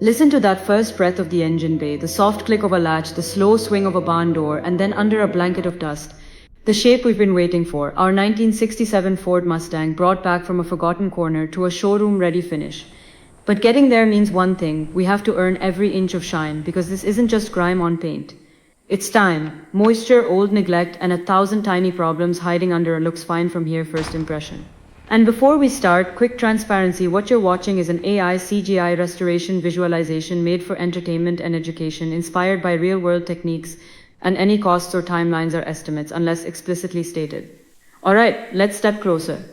Listen to that first breath of the engine bay, the soft click of a latch, the slow swing of a barn door, and then under a blanket of dust, the shape we've been waiting for, our 1967 Ford Mustang brought back from a forgotten corner to a showroom-ready finish. But getting there means one thing: we have to earn every inch of shine, because this isn't just grime on paint. It's time, moisture, old neglect, and 1,000 tiny problems hiding under a looks fine from here first impression. And before we start, quick transparency: what you're watching is an AI CGI restoration visualization made for entertainment and education, inspired by real-world techniques, and any costs or timelines are estimates unless explicitly stated. Alright, let's step closer.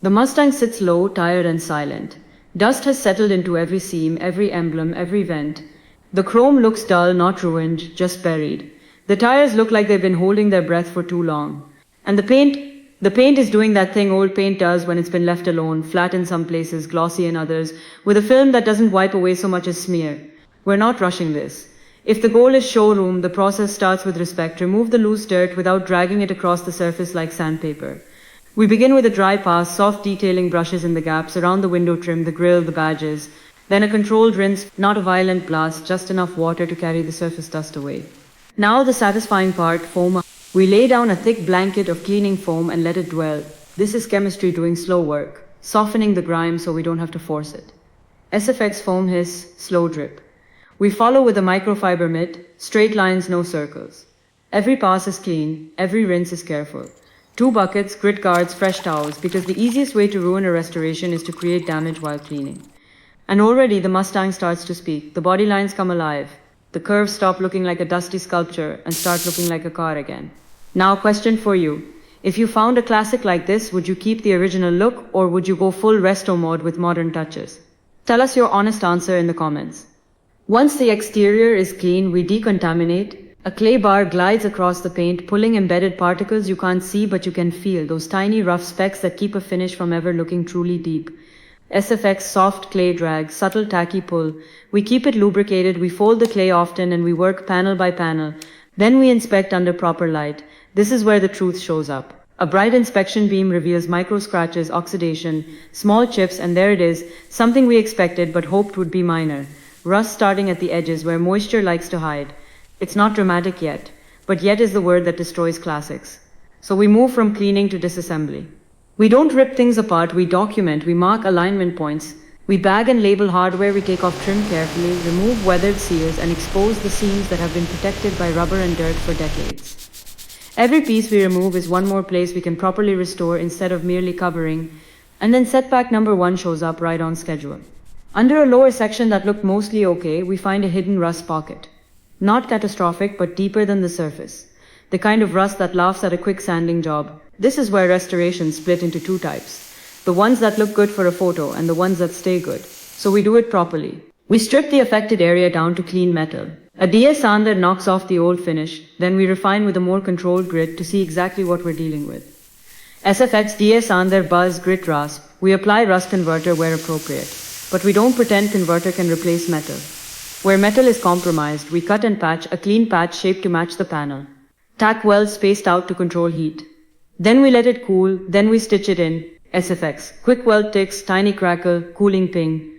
The Mustang sits low, tired and silent. Dust has settled into every seam, every emblem, every vent. The chrome looks dull, not ruined, just buried. The tires look like they've been holding their breath for too long. And the paint is doing that thing old paint does when it's been left alone, flat in some places, glossy in others, with a film that doesn't wipe away so much as smear. We're not rushing this. If the goal is showroom, the process starts with respect. Remove the loose dirt without dragging it across the surface like sandpaper. We begin with a dry pass, soft detailing brushes in the gaps, around the window trim, the grille, the badges. Then a controlled rinse, not a violent blast, just enough water to carry the surface dust away. Now the satisfying part, foam. We lay down a thick blanket of cleaning foam and let it dwell. This is chemistry doing slow work, softening the grime so we don't have to force it. SFX foam hiss, slow drip. We follow with a microfiber mitt, straight lines, no circles. Every pass is clean, every rinse is careful. 2 buckets, grit guards, fresh towels, because the easiest way to ruin a restoration is to create damage while cleaning. And already the Mustang starts to speak. The body lines come alive. The curves stop looking like a dusty sculpture and start looking like a car again. Now, question for you. If you found a classic like this, would you keep the original look, or would you go full resto mode with modern touches? Tell us your honest answer in the comments. Once the exterior is clean, we decontaminate. A clay bar glides across the paint, pulling embedded particles you can't see but you can feel, those tiny rough specks that keep a finish from ever looking truly deep. SFX soft clay drag, subtle tacky pull. We keep it lubricated, we fold the clay often, and we work panel by panel. Then we inspect under proper light. This is where the truth shows up. A bright inspection beam reveals micro scratches, oxidation, small chips, and there it is, something we expected but hoped would be minor. Rust starting at the edges where moisture likes to hide. It's not dramatic yet, but yet is the word that destroys classics. So we move from cleaning to disassembly. We don't rip things apart, we document, we mark alignment points. We bag and label hardware, we take off trim carefully, remove weathered seals, and expose the seams that have been protected by rubber and dirt for decades. Every piece we remove is one more place we can properly restore instead of merely covering. And then setback number 1 shows up right on schedule. Under a lower section that looked mostly okay, we find a hidden rust pocket. Not catastrophic, but deeper than the surface. The kind of rust that laughs at a quick sanding job. This is where restorations split into 2 types. The ones that look good for a photo and the ones that stay good. So we do it properly. We strip the affected area down to clean metal. A DS sander knocks off the old finish, then we refine with a more controlled grit to see exactly what we're dealing with. SFX DS sander buzz grit rasp. We apply rust converter where appropriate. But we don't pretend converter can replace metal. Where metal is compromised, we cut and patch, a clean patch shaped to match the panel. Tack welds spaced out to control heat. Then we let it cool, then we stitch it in. SFX, quick weld ticks, tiny crackle, cooling ping.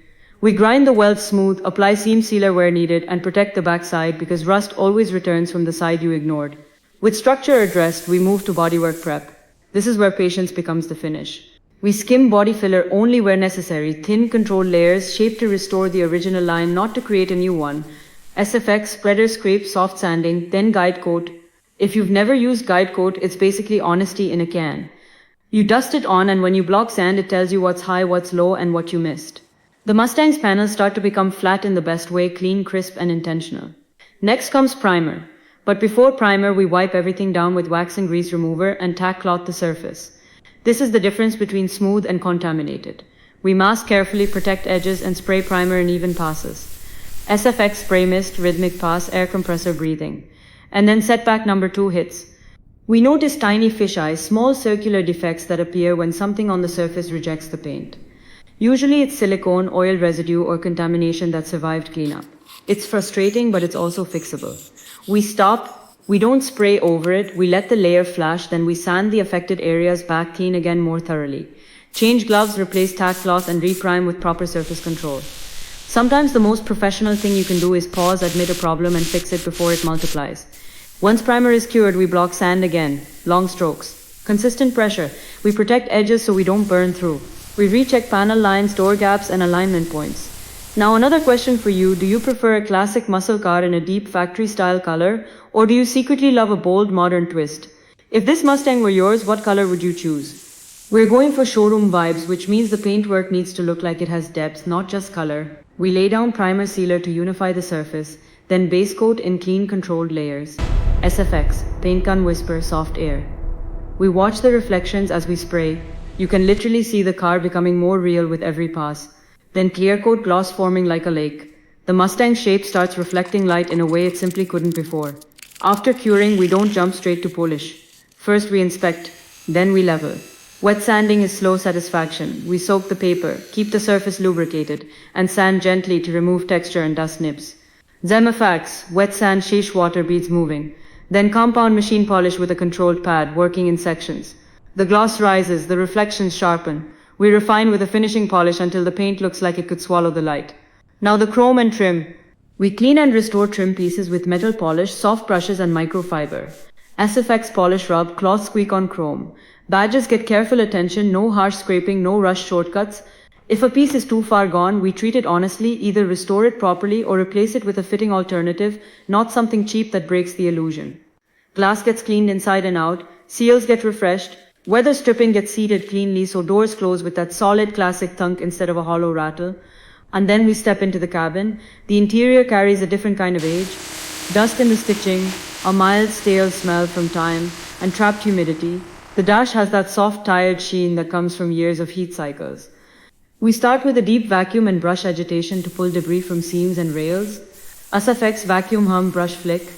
We grind the weld smooth, apply seam sealer where needed, and protect the backside because rust always returns from the side you ignored. With structure addressed, we move to bodywork prep. This is where patience becomes the finish. We skim body filler only where necessary, thin controlled layers shaped to restore the original line, not to create a new one. SFX, spreader scrape, soft sanding, then guide coat. If you've never used guide coat, it's basically honesty in a can. You dust it on, and when you block sand, it tells you what's high, what's low, and what you missed. The Mustang's panels start to become flat in the best way, clean, crisp, and intentional. Next comes primer. But before primer, we wipe everything down with wax and grease remover and tack cloth the surface. This is the difference between smooth and contaminated. We mask carefully, protect edges, and spray primer in even passes. SFX spray mist, rhythmic pass, air compressor breathing. And then setback number 2 hits. We notice tiny fisheyes, small circular defects that appear when something on the surface rejects the paint. Usually it's silicone, oil residue, or contamination that survived cleanup. It's frustrating, but it's also fixable. We stop, we don't spray over it, we let the layer flash, then we sand the affected areas back, clean again more thoroughly. Change gloves, replace tack cloth, and reprime with proper surface control. Sometimes the most professional thing you can do is pause, admit a problem, and fix it before it multiplies. Once primer is cured, we block sand again. Long strokes. Consistent pressure. We protect edges so we don't burn through. We recheck panel lines, door gaps, and alignment points. Now another question for you, do you prefer a classic muscle car in a deep factory-style color, or do you secretly love a bold modern twist? If this Mustang were yours, what color would you choose? We're going for showroom vibes, which means the paintwork needs to look like it has depth, not just color. We lay down primer sealer to unify the surface, then base coat in clean controlled layers. SFX, paint gun whisper, soft air. We watch the reflections as we spray. You can literally see the car becoming more real with every pass. Then clear coat gloss forming like a lake. The Mustang's shape starts reflecting light in a way it simply couldn't before. After curing, we don't jump straight to polish. First we inspect, then we level. Wet sanding is slow satisfaction. We soak the paper, keep the surface lubricated, and sand gently to remove texture and dust nibs. Zemafax, wet sand, sheesh, water beads moving. Then compound machine polish with a controlled pad, working in sections. The gloss rises, the reflections sharpen. We refine with a finishing polish until the paint looks like it could swallow the light. Now the chrome and trim. We clean and restore trim pieces with metal polish, soft brushes, and microfiber. SFX polish rub, cloth squeak on chrome. Badges get careful attention, no harsh scraping, no rush shortcuts. If a piece is too far gone, we treat it honestly, either restore it properly or replace it with a fitting alternative, not something cheap that breaks the illusion. Glass gets cleaned inside and out, seals get refreshed, weather stripping gets seated cleanly so doors close with that solid classic thunk instead of a hollow rattle. And then we step into the cabin. The interior carries a different kind of age. Dust in the stitching, a mild stale smell from time, and trapped humidity. The dash has that soft tired sheen that comes from years of heat cycles. We start with a deep vacuum and brush agitation to pull debris from seams and rails. SFX vacuum hum brush flick.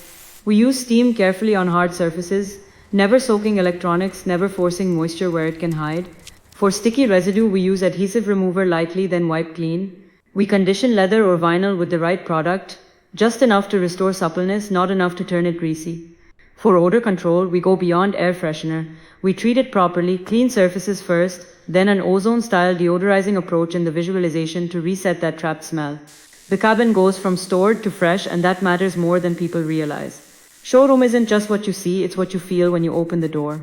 We use steam carefully on hard surfaces, never soaking electronics, never forcing moisture where it can hide. For sticky residue, we use adhesive remover lightly, then wipe clean. We condition leather or vinyl with the right product, just enough to restore suppleness, not enough to turn it greasy. For odor control, we go beyond air freshener. We treat it properly, clean surfaces first, then an ozone-style deodorizing approach in the visualization to reset that trapped smell. The cabin goes from stored to fresh, and that matters more than people realize. Showroom isn't just what you see, it's what you feel when you open the door.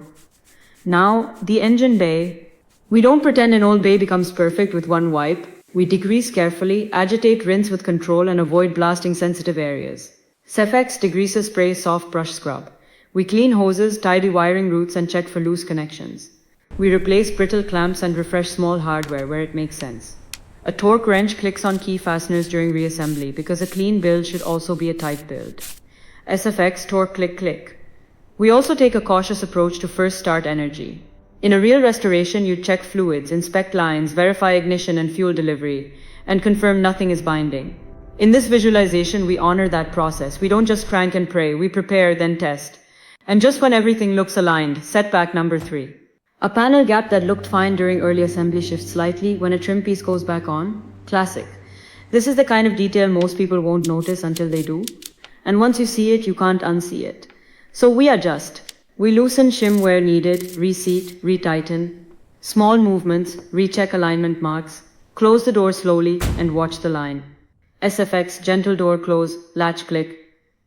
Now, the engine bay. We don't pretend an old bay becomes perfect with one wipe. We degrease carefully, agitate, rinse with control, and avoid blasting sensitive areas. SFX degreaser spray soft brush scrub. We clean hoses, tidy wiring roots, and check for loose connections. We replace brittle clamps and refresh small hardware where it makes sense. A torque wrench clicks on key fasteners during reassembly because a clean build should also be a tight build. SFX torque click click. We also take a cautious approach to first start energy. In a real restoration, you check fluids, inspect lines, verify ignition and fuel delivery, and confirm nothing is binding. In this visualization, we honor that process. We don't just crank and pray, we prepare, then test. And just when everything looks aligned, setback number 3. A panel gap that looked fine during early assembly shifts slightly when a trim piece goes back on. Classic. This is the kind of detail most people won't notice until they do. And once you see it, you can't unsee it. So we adjust. We loosen shim where needed, reseat, retighten. Small movements, recheck alignment marks. Close the door slowly and watch the line. SFX, gentle door close, latch click.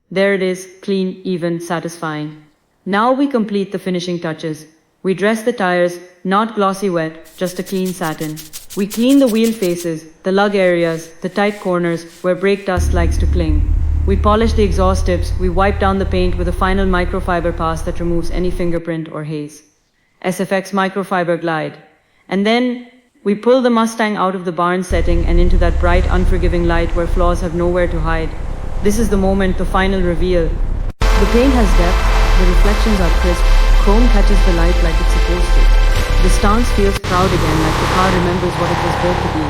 There it is, clean, even, satisfying. Now we complete the finishing touches. We dress the tires, not glossy wet, just a clean satin. We clean the wheel faces, the lug areas, the tight corners where brake dust likes to cling. We polish the exhaust tips, we wipe down the paint with a final microfiber pass that removes any fingerprint or haze. SFX microfiber glide. And then we pull the Mustang out of the barn setting and into that bright, unforgiving light where flaws have nowhere to hide. This is the moment, the final reveal. The paint has depth, the reflections are crisp, chrome catches the light like it's supposed to. The stance feels proud again, like the car remembers what it was built to be.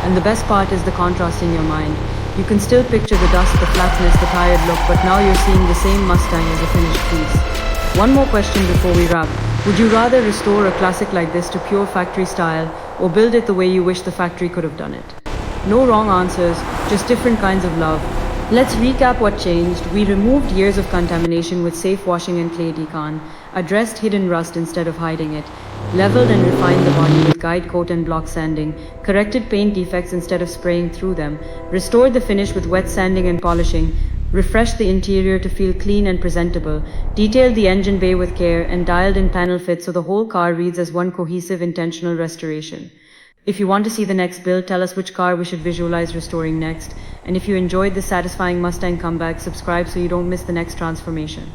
And the best part is the contrast in your mind. You can still picture the dust, the flatness, the tired look, but now you're seeing the same Mustang as a finished piece. One more question before we wrap. Would you rather restore a classic like this to pure factory style, or build it the way you wish the factory could have done it? No wrong answers, just different kinds of love. Let's recap what changed. We removed years of contamination with safe washing and clay decon, addressed hidden rust instead of hiding it, leveled and refined the body with guide coat and block sanding, corrected paint defects instead of spraying through them, restored the finish with wet sanding and polishing, refreshed the interior to feel clean and presentable, detailed the engine bay with care, and dialed in panel fit so the whole car reads as one cohesive intentional restoration. If you want to see the next build, tell us which car we should visualize restoring next. And if you enjoyed this satisfying Mustang comeback, subscribe so you don't miss the next transformation.